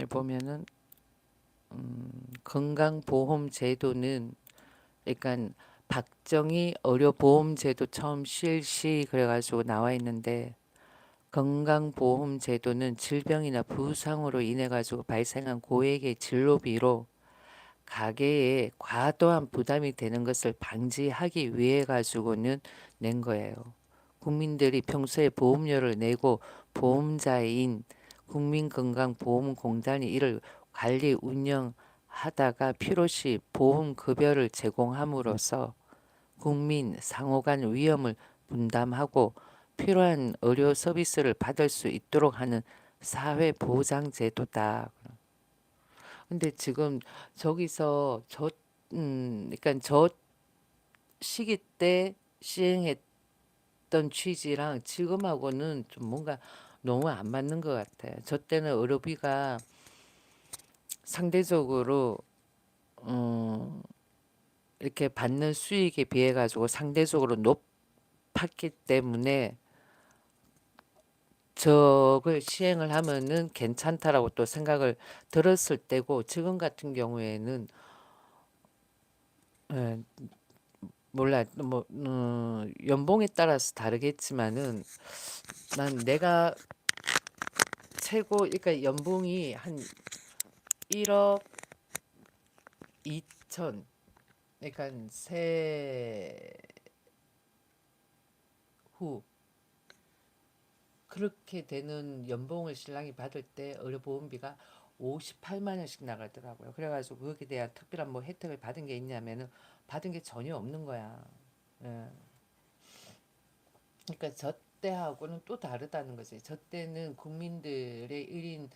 보면은 건강보험제도는 그러니까 박정희 의료보험제도 처음 실시 그래가지고 나와 있는데 건강보험제도는 질병이나 부상으로 인해 가지고 발생한 고액의 진료비로 가계에 과도한 부담이 되는 것을 방지하기 위해 가지고는 낸 거예요. 국민들이 평소에 보험료를 내고 보험자인 국민건강보험공단이 이를 관리 운영하다가 필요시 보험급여를 제공함으로써 국민 상호 간 위험을 분담하고 필요한 의료 서비스를 받을 수 있도록 하는 사회보장제도다. 근데 지금 저기서 그러니까 저 시기 때 시행했던 취지랑 지금하고는 좀 뭔가 너무 안 맞는 것 같아요. 저 때는 의료비가 상대적으로 음, 이렇게 받는 수익에 비해 가지고 상대적으로 높았기 때문에 저걸 시행을 하면은 괜찮다라고 또 생각을 들었을 때고 지금 같은 경우에는 예, 몰라 뭐 연봉에 따라서 다르겠지만은 난 내가 최고 그러니까 연봉이 한 1억 2천 그러니까 세후 그렇게 되는 연봉을 신랑이 받을 때 의료보험비가 58만 원씩 나가더라고요. 그래가지고 거기에 대한 특별한 뭐 혜택을 받은 게 있냐면은 받은 게 전혀 없는 거야. 예. 그러니까 저 때하고는 또 다르다는 거지. 저 때는 국민들의 1인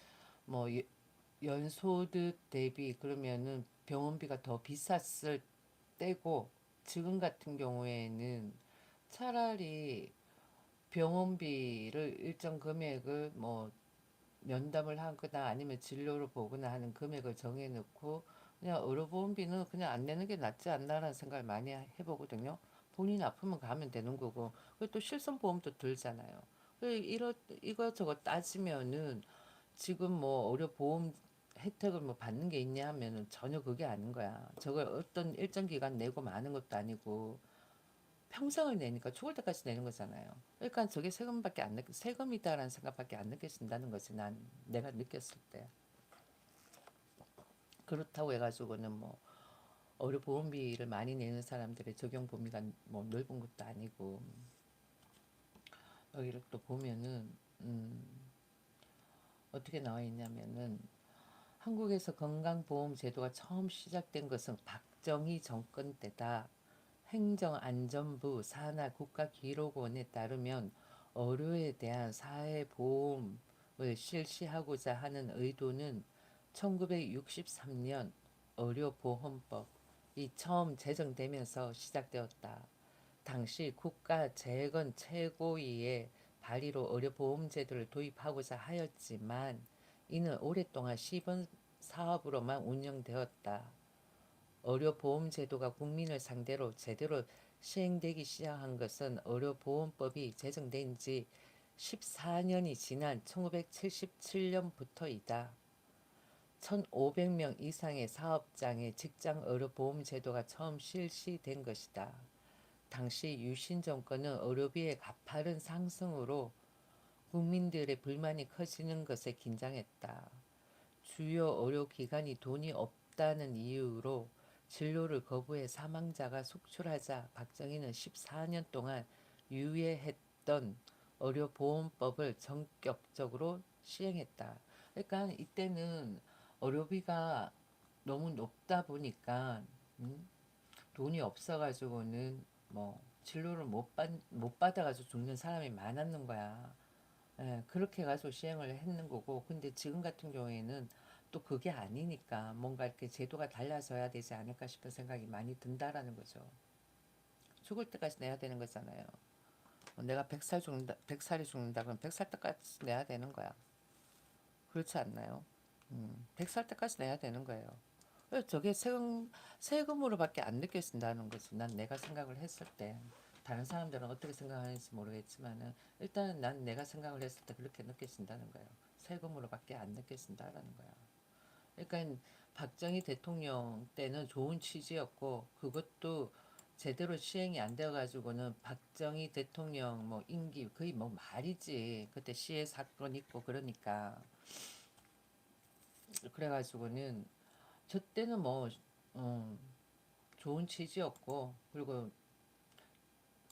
뭐 연소득 대비 그러면은 병원비가 더 비쌌을 때고 지금 같은 경우에는 차라리 병원비를 일정 금액을 뭐 면담을 하거나 아니면 진료를 보거나 하는 금액을 정해놓고 그냥 의료보험비는 그냥 안 내는 게 낫지 않나라는 생각을 많이 해보거든요. 본인 아프면 가면 되는 거고 그리고 또 실손보험도 들잖아요. 이것저것 따지면은 지금 뭐 의료보험 혜택을 뭐 받는 게 있냐 하면은 전혀 그게 아닌 거야. 저걸 어떤 일정 기간 내고 마는 것도 아니고 평생을 내니까 죽을 때까지 내는 거잖아요. 그러니까 저게 세금이다라는 생각밖에 안 느껴진다는 거지. 난 내가 느꼈을 때. 그렇다고 해가지고는 뭐 의료보험비를 많이 내는 사람들의 적용 범위가 뭐 넓은 것도 아니고 여기를 또 보면은 어떻게 나와 있냐면은 한국에서 건강보험제도가 처음 시작된 것은 박정희 정권 때다. 행정안전부 산하 국가기록원에 따르면 의료에 대한 사회보험을 실시하고자 하는 의도는 1963년 의료보험법이 처음 제정되면서 시작되었다. 당시 국가재건 최고위의 발의로 의료보험제도를 도입하고자 하였지만 이는 오랫동안 시범 사업으로만 운영되었다. 의료보험제도가 국민을 상대로 제대로 시행되기 시작한 것은 의료보험법이 제정된 지 14년이 지난 1977년부터이다. 1,500명 이상의 사업장의 직장의료보험제도가 처음 실시된 것이다. 당시 유신 정권은 의료비의 가파른 상승으로 국민들의 불만이 커지는 것에 긴장했다. 주요 의료기관이 돈이 없다는 이유로 진료를 거부해 사망자가 속출하자 박정희는 14년 동안 유예했던 의료보험법을 전격적으로 시행했다. 그러니까 이때는 의료비가 너무 높다 보니까 음, 돈이 없어가지고는 뭐 진료를 못 받아가지고 죽는 사람이 많았는 거야. 예, 그렇게 해가지고 시행을 했는 거고, 근데 지금 같은 경우에는 또 그게 아니니까 뭔가 이렇게 제도가 달라져야 되지 않을까 싶은 생각이 많이 든다라는 거죠. 죽을 때까지 내야 되는 거잖아요. 내가 100살이 죽는다 그럼 100살 때까지 내야 되는 거야. 그렇지 않나요? 100살 때까지 내야 되는 거예요. 그래서 저게 세금으로밖에 안 느껴진다는 거지. 난 내가 생각을 했을 때. 다른 사람들은 어떻게 생각하는지 모르겠지만은 일단은 난 내가 생각을 했을 때 그렇게 느껴진다는 거예요. 세금으로밖에 안 느껴진다라는 거야. 그러니까 박정희 대통령 때는 좋은 취지였고 그것도 제대로 시행이 안 되어 가지고는 박정희 대통령 뭐 임기 거의 뭐 말이지. 그때 시해 사건 있고 그러니까 그래 가지고는 저 때는 뭐 음, 좋은 취지였고 그리고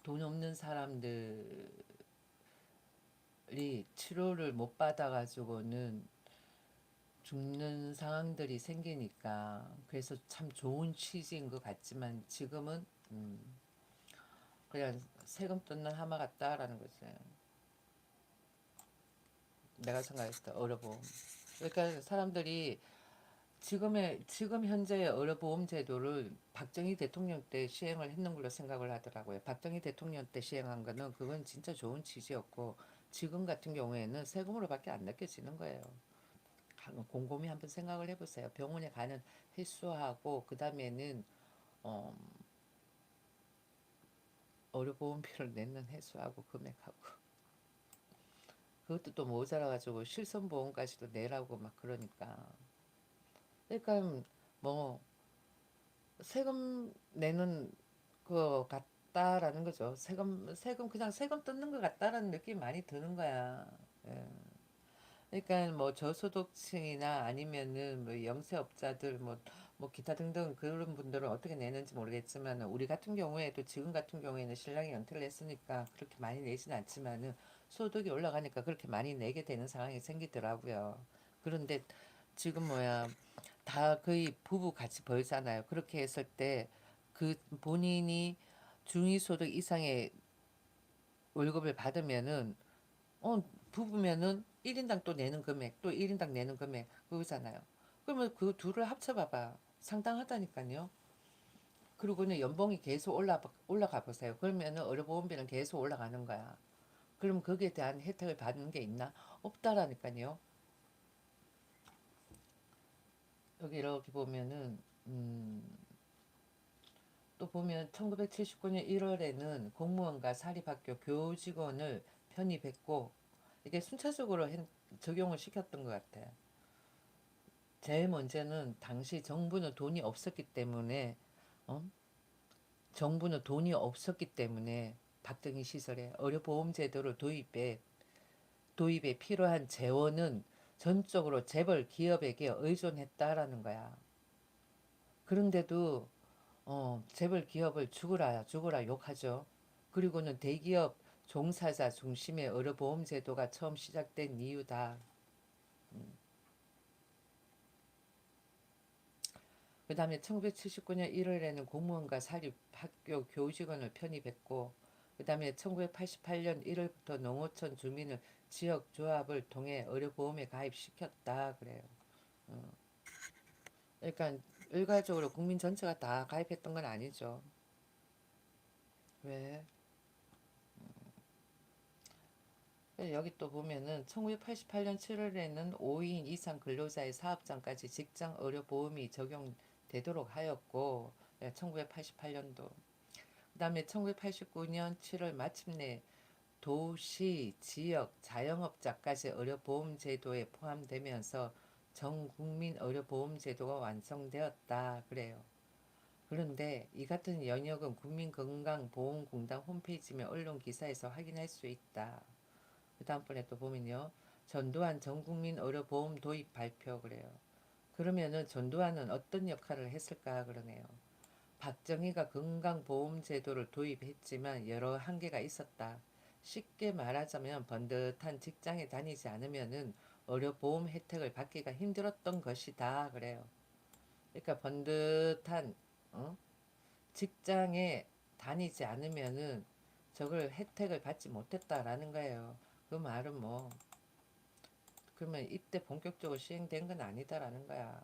돈 없는 사람들이 치료를 못 받아 가지고는 죽는 상황들이 생기니까 그래서 참 좋은 취지인 것 같지만 지금은 그냥 세금 뜯는 하마 같다라는 거지. 내가 생각했을 때 의료보험. 그러니까 사람들이 지금 현재의 의료보험 제도를 박정희 대통령 때 시행을 했는 걸로 생각을 하더라고요. 박정희 대통령 때 시행한 거는 그건 진짜 좋은 취지였고 지금 같은 경우에는 세금으로밖에 안 느껴지는 거예요. 곰곰이 한번 생각을 해보세요. 병원에 가는 횟수하고 그 다음에는 어, 의료보험료를 내는 횟수하고 금액하고 그것도 또 모자라가지고 실손보험까지도 내라고 막 그러니까 그러니까 뭐 세금 내는 거 같다라는 거죠. 세금 그냥 세금 뜯는 것 같다라는 느낌이 많이 드는 거야. 예. 그러니까 뭐 저소득층이나 아니면은 뭐 영세업자들 뭐 기타 등등 그런 분들은 어떻게 내는지 모르겠지만 우리 같은 경우에도 지금 같은 경우에는 신랑이 은퇴를 했으니까 그렇게 많이 내진 않지만은 소득이 올라가니까 그렇게 많이 내게 되는 상황이 생기더라고요. 그런데 지금 뭐야 다 거의 부부 같이 벌잖아요. 그렇게 했을 때 그 본인이 중위소득 이상의 월급을 받으면은 부부면은 1인당 또 내는 금액, 또 1인당 내는 금액, 그거잖아요. 그러면 그 둘을 합쳐봐봐. 상당하다니까요. 그리고는 연봉이 계속 올라가 보세요. 그러면은 의료보험비는 계속 올라가는 거야. 그럼 거기에 대한 혜택을 받는 게 있나? 없다라니까요. 여기 이렇게 보면은, 또 보면 1979년 1월에는 공무원과 사립학교 교직원을 편입했고, 이게 순차적으로 적용을 시켰던 것 같아. 제일 먼저는 당시 정부는 돈이 없었기 때문에 어? 정부는 돈이 없었기 때문에 박정희 시설에 의료보험 제도를 도입에 필요한 재원은 전적으로 재벌 기업에게 의존했다라는 거야. 그런데도 재벌 기업을 죽으라 죽으라 욕하죠. 그리고는 대기업 종사자 중심의 의료보험 제도가 처음 시작된 이유다. 그 다음에 1979년 1월에는 공무원과 사립학교 교직원을 편입했고 그 다음에 1988년 1월부터 농어촌 주민을 지역조합을 통해 의료보험에 가입시켰다 그래요. 그러니까 일괄적으로 국민 전체가 다 가입했던 건 아니죠. 왜? 여기 또 보면은 1988년 7월에는 5인 이상 근로자의 사업장까지 직장 의료보험이 적용되도록 하였고 1988년도 그다음에 1989년 7월 마침내 도시, 지역, 자영업자까지 의료보험 제도에 포함되면서 전 국민 의료보험 제도가 완성되었다 그래요. 그런데 이 같은 영역은 국민건강보험공단 홈페이지며 언론 기사에서 확인할 수 있다. 그 다음번에 또 보면요. 전두환 전국민 의료보험 도입 발표 그래요. 그러면은 전두환은 어떤 역할을 했을까 그러네요. 박정희가 건강보험제도를 도입했지만 여러 한계가 있었다. 쉽게 말하자면 번듯한 직장에 다니지 않으면은 의료보험 혜택을 받기가 힘들었던 것이다. 그래요. 그러니까 번듯한 어? 직장에 다니지 않으면은 저걸 혜택을 받지 못했다라는 거예요. 그 말은 뭐 그러면 이때 본격적으로 시행된 건 아니다라는 거야.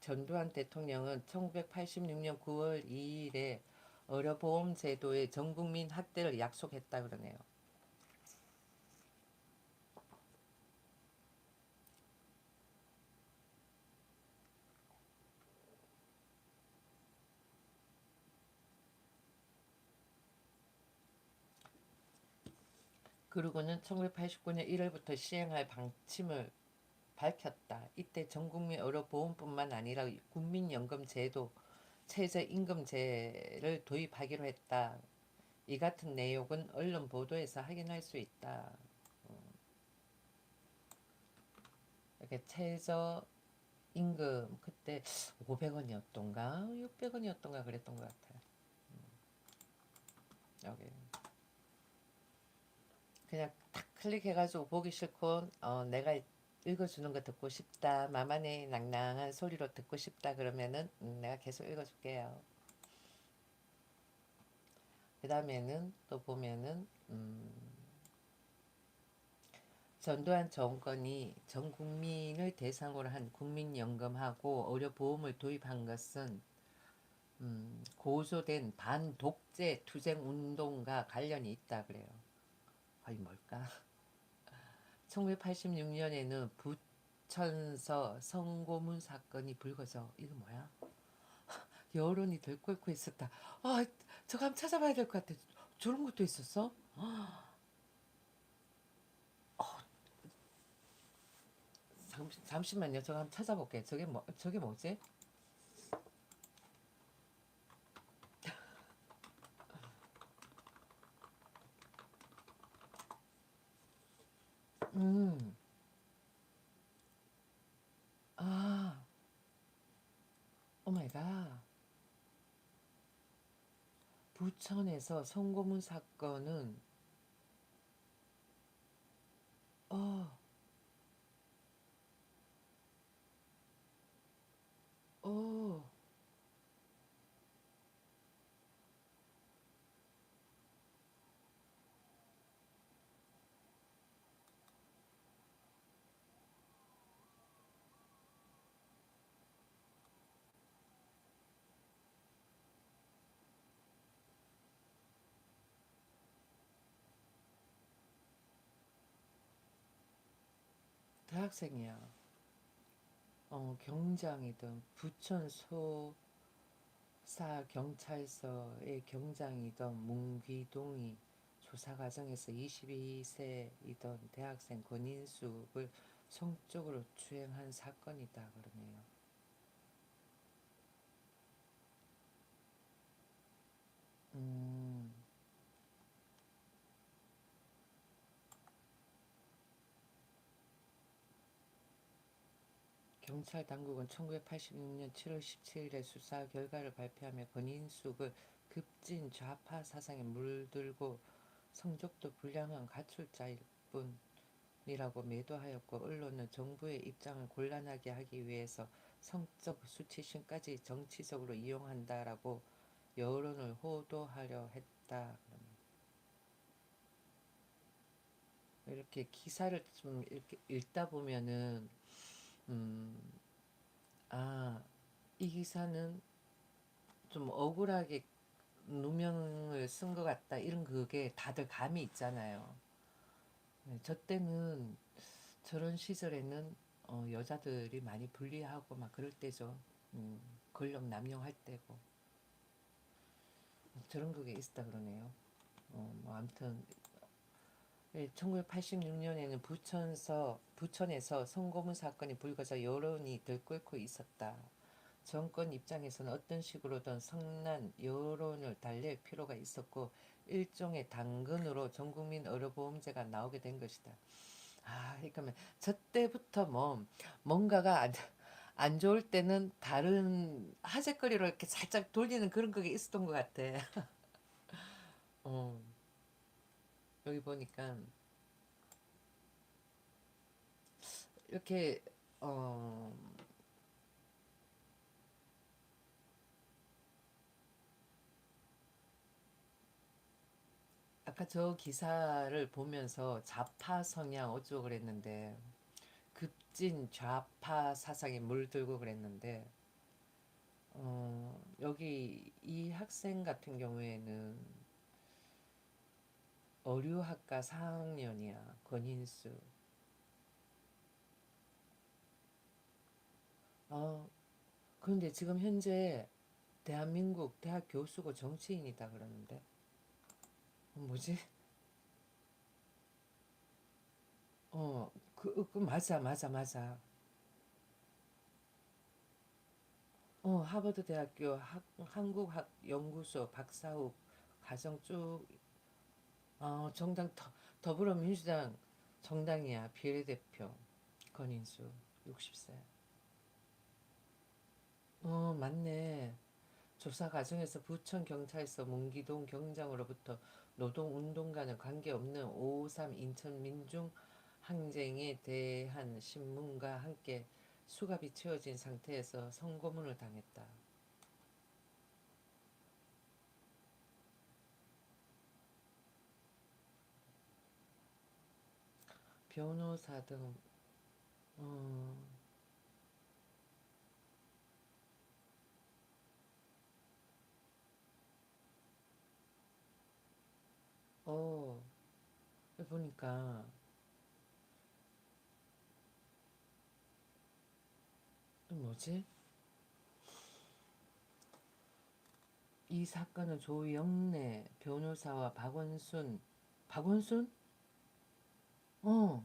전두환 대통령은 1986년 9월 2일에 의료보험 제도의 전국민 확대를 약속했다 그러네요. 그리고는 1989년 1월부터 시행할 방침을 밝혔다. 이때 전국민 의료보험뿐만 아니라 국민연금제도, 최저임금제를 도입하기로 했다. 이 같은 내용은 언론 보도에서 확인할 수 있다. 이렇게 최저임금 그때 500원이었던가 600원이었던가 그랬던 것 같아요. 여기 그냥 탁 클릭해가지고 보기 싫고 내가 읽어주는 거 듣고 싶다. 마만의 낭낭한 소리로 듣고 싶다 그러면은 내가 계속 읽어줄게요. 그 다음에는 또 보면은 전두환 정권이 전 국민을 대상으로 한 국민연금하고 의료보험을 도입한 것은 고조된 반독재 투쟁 운동과 관련이 있다 그래요. 아이 뭘까? 1986년에는 부천서 성고문 사건이 불거져. 이거 뭐야? 여론이 들끓고 있었다. 아, 저거 한번 찾아봐야 될 것 같아. 저런 것도 있었어? 잠시만요. 저거 한번 찾아볼게. 저게 뭐지? 음, 아, 오 마이 갓. 부천에서 성고문 사건은, 어, 어, 대학생이야. 경장이던 부천 소사 경찰서의 경장이던 문귀동이 조사 과정에서 22세이던 대학생 권인숙을 성적으로 추행한 사건이다 그러네요. 음, 경찰 당국은 1986년 7월 17일에 수사 결과를 발표하며 권인숙을 급진 좌파 사상에 물들고 성적도 불량한 가출자일 뿐이라고 매도하였고, 언론은 정부의 입장을 곤란하게 하기 위해서 성적 수치심까지 정치적으로 이용한다라고 여론을 호도하려 했다. 이렇게 기사를 좀 이렇게 읽다 보면은 음, 아, 이 기사는 좀 억울하게 누명을 쓴 것 같다. 이런 그게 다들 감이 있잖아요. 네, 저 때는 저런 시절에는 여자들이 많이 불리하고 막 그럴 때죠. 음, 권력 남용할 때고 저런 그게 있었다 그러네요. 뭐 아무튼 1986년에는 부천에서 성고문 사건이 불거져 여론이 들끓고 있었다. 정권 입장에서는 어떤 식으로든 성난 여론을 달랠 필요가 있었고, 일종의 당근으로 전국민 의료보험제가 나오게 된 것이다. 아, 그러니까 저 때부터 뭐 뭔가가 안 좋을 때는 다른 하재거리로 이렇게 살짝 돌리는 그런 게 있었던 것 같아. 어, 여기 보니까 이렇게 어, 아까 저 기사를 보면서 좌파 성향 어쩌고 그랬는데 급진 좌파 사상에 물들고 그랬는데 여기 이 학생 같은 경우에는 어류학과 4학년이야. 권인수. 어, 그런데 지금 현재 대한민국 대학 교수고 정치인이다 그러는데 뭐지? 맞아, 맞아, 맞아. 하버드 대학교 한국학연구소 박사후 과정 쭉, 정당 더불어민주당 정당이야. 비례대표 권인수 60세. 맞네. 조사 과정에서 부천 경찰서 문기동 경장으로부터 노동운동과는 관계없는 5.53 인천 민중 항쟁에 대한 신문과 함께 수갑이 채워진 상태에서 선고문을 당했다. 변호사 등, 어, 어, 보니까, 뭐지? 이 사건은 조영래 변호사와 박원순? 어,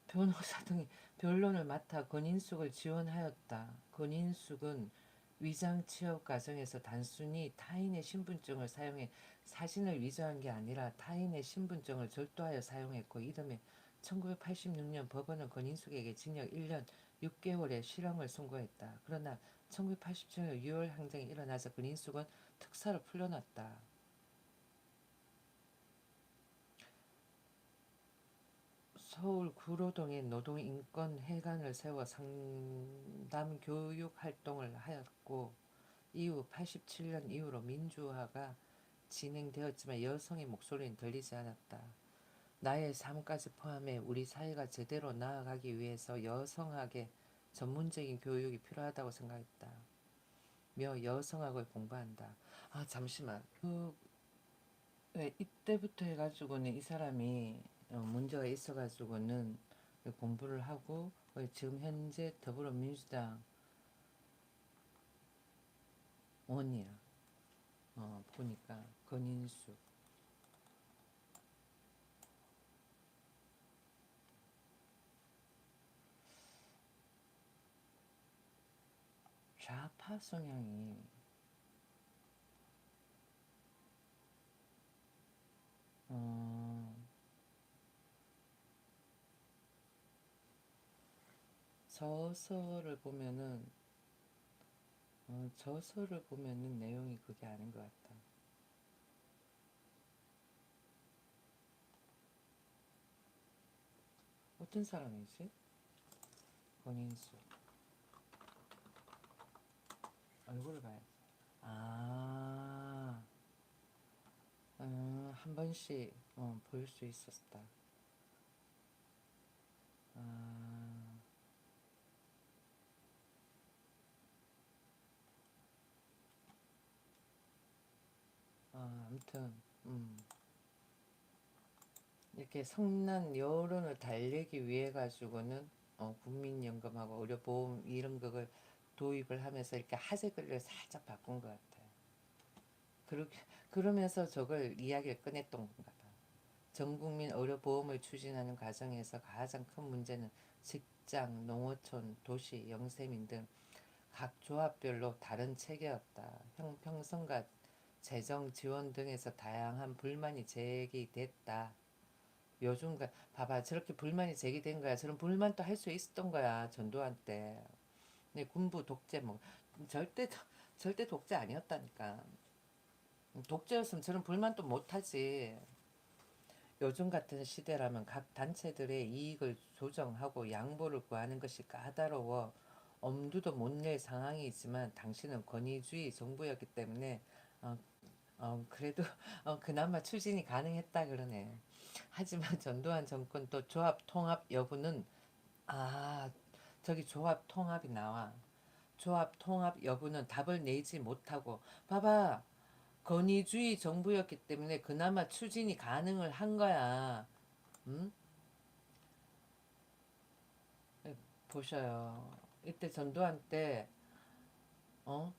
변호사 등이 변론을 맡아 권인숙을 지원하였다. 권인숙은 위장 취업 과정에서 단순히 타인의 신분증을 사용해 사진을 위조한 게 아니라 타인의 신분증을 절도하여 사용했고, 이듬해 1986년 법원은 권인숙에게 징역 1년 6개월의 실형을 선고했다. 그러나 1987년 6월 항쟁이 일어나서 권인숙은 특사로 풀려났다. 서울 구로동에 노동인권회관을 세워 상담 교육 활동을 하였고, 이후 87년 이후로 민주화가 진행되었지만 여성의 목소리는 들리지 않았다. 나의 삶까지 포함해 우리 사회가 제대로 나아가기 위해서 여성학의 전문적인 교육이 필요하다고 생각했다. 며 여성학을 공부한다. 잠시만. 네, 이때부터 해가지고는 이 사람이 문제가 있어가지고는 공부를 하고 지금 현재 더불어민주당 원이야. 보니까 권인수. 좌파 성향이 어, 저서를 보면은 저서를 보면은 내용이 그게 아닌 것 같다. 어떤 사람이지? 권인수. 얼굴을 봐야지. 아, 한 번씩 볼 수 있었다. 아, 아무튼 이렇게 성난 여론을 달래기 위해 가지고는 국민연금하고 의료보험 이런 거를 도입을 하면서 이렇게 하색을 살짝 바꾼 것 같아요. 그렇게 그러면서 저걸 이야기를 꺼냈던 건가 봐. 전국민 의료보험을 추진하는 과정에서 가장 큰 문제는 직장, 농어촌, 도시, 영세민 등 각 조합별로 다른 체계였다. 형평성과 재정 지원 등에서 다양한 불만이 제기됐다. 요즘 봐봐, 저렇게 불만이 제기된 거야. 저런 불만도 할 수 있었던 거야, 전두환 때. 근데 군부 독재 뭐 절대 절대 독재 아니었다니까. 독재였으면 저런 불만도 못하지. 요즘 같은 시대라면 각 단체들의 이익을 조정하고 양보를 구하는 것이 까다로워 엄두도 못 낼 상황이지만, 당신은 권위주의 정부였기 때문에 그래도 그나마 추진이 가능했다 그러네. 하지만 전두환 정권 또 조합 통합 여부는, 아 저기 조합 통합이 나와. 조합 통합 여부는 답을 내지 못하고, 봐봐, 권위주의 정부였기 때문에 그나마 추진이 가능을 한 거야. 음? 보셔요. 이때 전두환 때 어?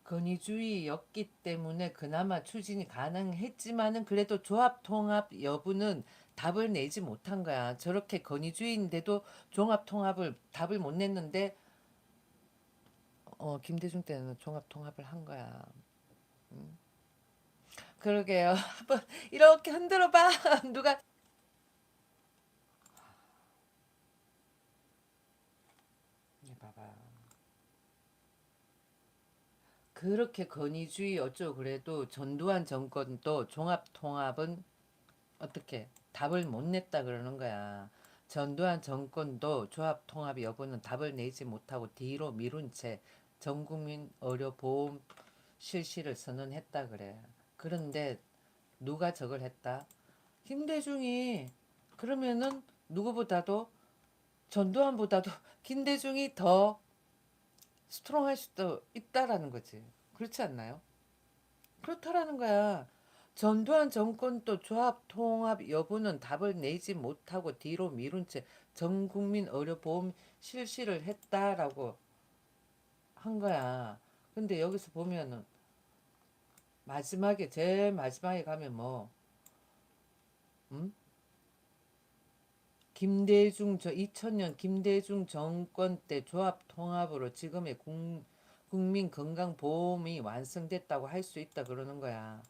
권위주의였기 때문에 그나마 추진이 가능했지만은, 그래도 조합 통합 여부는 답을 내지 못한 거야. 저렇게 건의주의인데도 종합통합을 답을 못 냈는데 김대중 때는 종합통합을 한 거야. 그러게요. 한번 이렇게 흔들어봐. 누가 봐봐. 그렇게 건의주의 어쩌고 그래도 전두환 정권도 종합통합은 어떻게 답을 못 냈다 그러는 거야. 전두환 정권도 조합통합 여부는 답을 내지 못하고 뒤로 미룬 채 전국민 의료보험 실시를 선언했다 그래. 그런데 누가 저걸 했다? 김대중이. 그러면은 누구보다도 전두환보다도 김대중이 더 스트롱할 수도 있다라는 거지. 그렇지 않나요? 그렇다라는 거야. 전두환 정권도 조합 통합 여부는 답을 내지 못하고 뒤로 미룬 채 전국민 의료보험 실시를 했다라고 한 거야. 근데 여기서 보면은 마지막에 제일 마지막에 가면 뭐 음? 김대중 저 2000년 김대중 정권 때 조합 통합으로 지금의 국민 건강보험이 완성됐다고 할 수 있다 그러는 거야.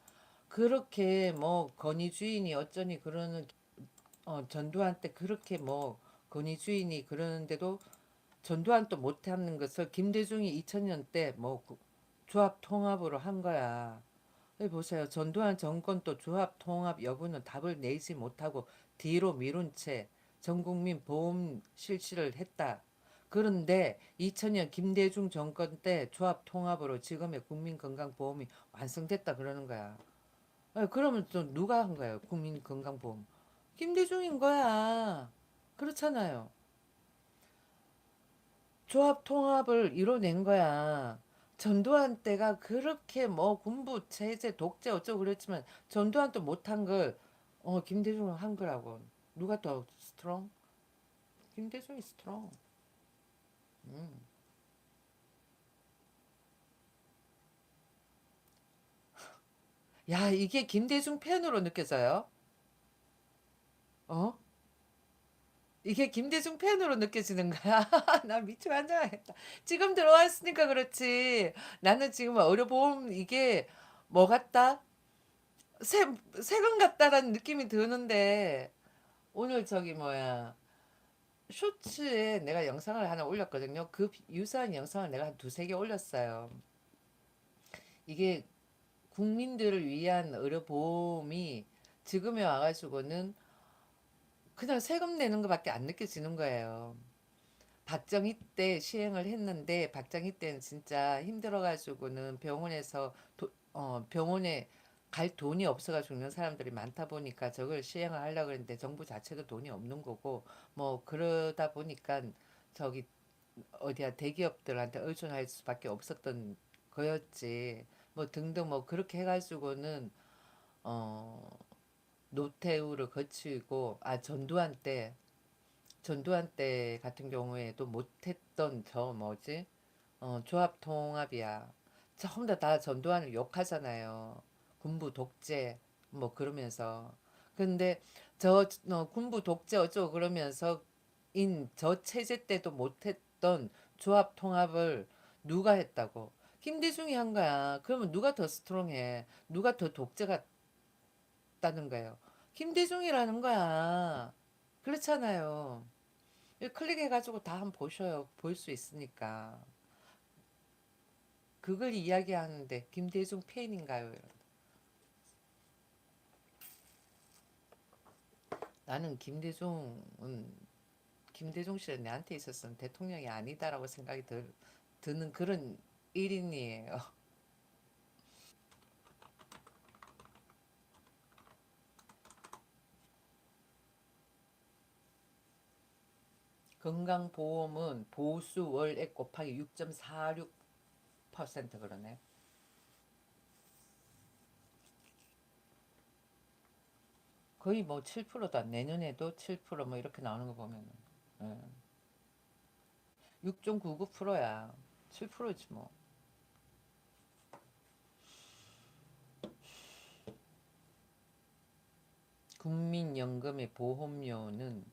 그렇게 뭐 건의주의니 어쩌니 그러는 전두환 때 그렇게 뭐 건의주의니 그러는데도 전두환 또 못하는 것을 김대중이 2000년 때 뭐 조합 통합으로 한 거야. 여기 보세요. 전두환 정권 또 조합 통합 여부는 답을 내지 못하고 뒤로 미룬 채 전국민 보험 실시를 했다. 그런데 2000년 김대중 정권 때 조합 통합으로 지금의 국민건강보험이 완성됐다 그러는 거야. 그러면 또 누가 한 거예요? 국민건강보험. 김대중인 거야. 그렇잖아요. 조합 통합을 이뤄낸 거야. 전두환 때가 그렇게 뭐 군부 체제 독재 어쩌고 그랬지만 전두환도 못한 걸 김대중은 한 거라고. 누가 더 스트롱? 김대중이 스트롱. 음. 야, 이게 김대중 팬으로 느껴져요? 어? 이게 김대중 팬으로 느껴지는 거야. 나 미쳐 환장하겠다. 지금 들어왔으니까 그렇지. 나는 지금 의료보험 이게 뭐 같다? 새, 세금 같다라는 느낌이 드는데 오늘 저기 뭐야 쇼츠에 내가 영상을 하나 올렸거든요. 그 유사한 영상을 내가 한 두세 개 올렸어요. 이게 국민들을 위한 의료보험이 지금에 와가지고는 그냥 세금 내는 것밖에 안 느껴지는 거예요. 박정희 때 시행을 했는데 박정희 때는 진짜 힘들어가지고는 병원에 갈 돈이 없어가 죽는 사람들이 많다 보니까 저걸 시행을 하려고 했는데 정부 자체도 돈이 없는 거고 뭐 그러다 보니까 저기 어디야 대기업들한테 의존할 수밖에 없었던 거였지. 뭐 등등 뭐 그렇게 해가지고는 어 노태우를 거치고 전두환 때 같은 경우에도 못했던 저 뭐지? 조합 통합이야. 전부 다 전두환을 욕하잖아요. 군부 독재 뭐 그러면서. 근데 군부 독재 어쩌고 그러면서 인 저 체제 때도 못했던 조합 통합을 누가 했다고? 김대중이 한 거야. 그러면 누가 더 스트롱해? 누가 더 독재 같다는 거예요? 김대중이라는 거야. 그렇잖아요. 클릭해가지고 다 한번 보셔요. 볼 수 있으니까. 그걸 이야기하는데 김대중 팬인가요? 나는 김대중 씨는 내한테 있어서는 대통령이 아니다라고 생각이 드는 그런 일인이에요. 건강보험은 보수 월액 곱하기 6.46% 그러네. 거의 뭐 7%다. 내년에도 7%뭐 이렇게 나오는 거 보면은. 6.99%야. 7%지 뭐. 국민연금의 보험료는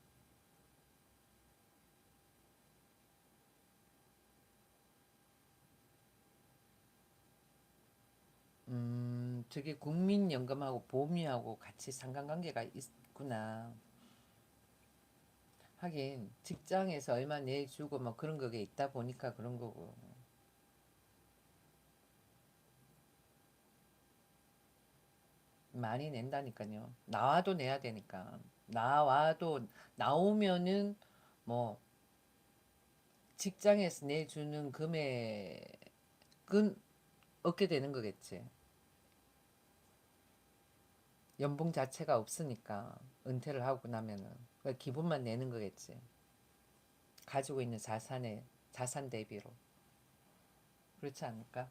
저게 국민연금하고 보험료하고 같이 상관관계가 있구나. 하긴 직장에서 얼마 내주고 뭐 그런 거게 있다 보니까 그런 거고. 많이 낸다니까요. 나와도 내야 되니까. 나와도 나오면은 뭐 직장에서 내주는 금액은 얻게 되는 거겠지. 연봉 자체가 없으니까 은퇴를 하고 나면은 기분만 내는 거겠지. 가지고 있는 자산 대비로. 그렇지 않을까?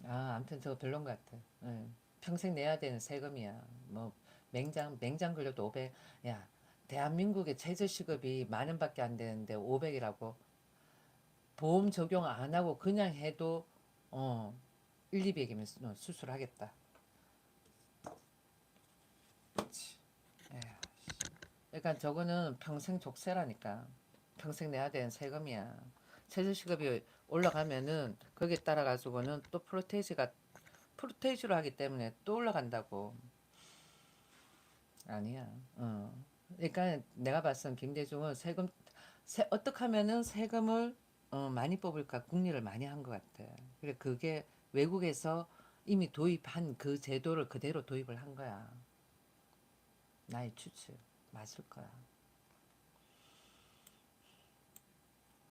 아, 아무튼 저거 별론 것 같아. 응. 평생 내야 되는 세금이야. 뭐 맹장 걸려도 500. 야, 대한민국의 최저시급이 10,000원밖에 안 되는데 500이라고. 보험 적용 안 하고 그냥 해도 1, 200이면 수술하겠다. 에휴. 그러니까 저거는 평생 족쇄라니까. 평생 내야 되는 세금이야. 최저시급이 올라가면은 거기에 따라 가지고는 또 프로테이지로 하기 때문에 또 올라간다고. 아니야. 그러니까 내가 봤을 땐 김대중은 어떻게 하면은 세금을 많이 뽑을까 궁리를 많이 한 것 같아. 그래 그게 외국에서 이미 도입한 그 제도를 그대로 도입을 한 거야. 나의 추측 맞을 거야.